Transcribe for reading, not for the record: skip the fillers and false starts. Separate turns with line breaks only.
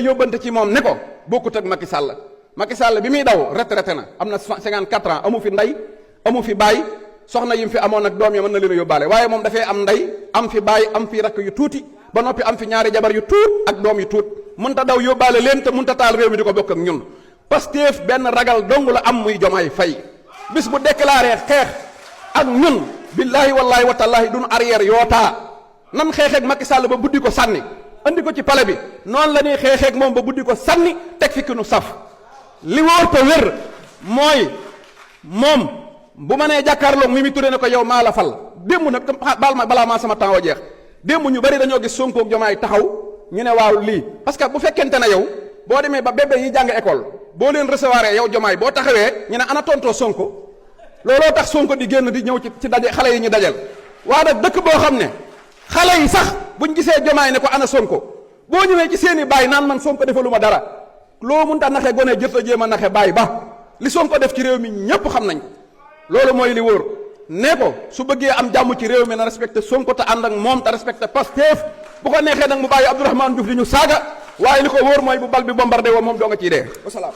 yóbbante ci moom ne ko bokkut ak Macky Sall. Macky Sall bi muy daw retraité na am na 54 ans amu fi ndey amu fi baay soxna yi mu fi amoon ak doom yi mën na leen a yóbbaale waaye moom dafay am ndey am fi baay am fi rakk yu tuuti ba noppi am fi ñaari jabar yu tuut ak doom yu tuut mënta daw yóbbaale leen te mënta taal réew mi di ko bokk ak ñun. Pastef benn ragal dong la am muy Diomaye Faye bis bu déclaré xeex ak ñun billaahi wallaahi wa tallaahi duñu arrière yootaa nan xeexeeg Macky Sall ba buddi ko sànni andi ko ci pale bi noonu la ñuy xeexeeg moom ba buddi ko sànni teg fi ki nu saf li wóor te wér mooy moom bu ma nee jàkkaarloog Mimi Touré ne ko yow maa la fal démb nag baal ma balaa maa sama temps wa jeex démb ñu bari dañoo gis Sonko ak Diomaye taxaw ñu ne waaw lii parce que bu fekkente ne yow boo demee ba bébé yi jàng école boo leen recevoir yow Diomaye boo taxawee ñu ne ana tontoo Sonko looloo tax Sonko di génn di ñëw ci daje xale yi ñu dajal waa nag dëkk boo xam ne xale yi sax buñ gisee Diomaye ne ko ana Sonko boo ñëwee ci seeni baay naan man Sonko defalu ma dara loo mun ta naxe gone jëf a jéem a naxe baay ba li Sonko def ci réew mi ñépp xam nañ loolu mooy li wóor nee ko su bëggee am jàmm ci réew mi na respecté Sonko te ànd ak moom te respecté Pastef bu ko neexee nag mu bàyyi Abdourahmane Diouf di ñu saaga waaye li ko wóor mooy bu bal bi bombardé woo moom doo nga ciy dee wasalaam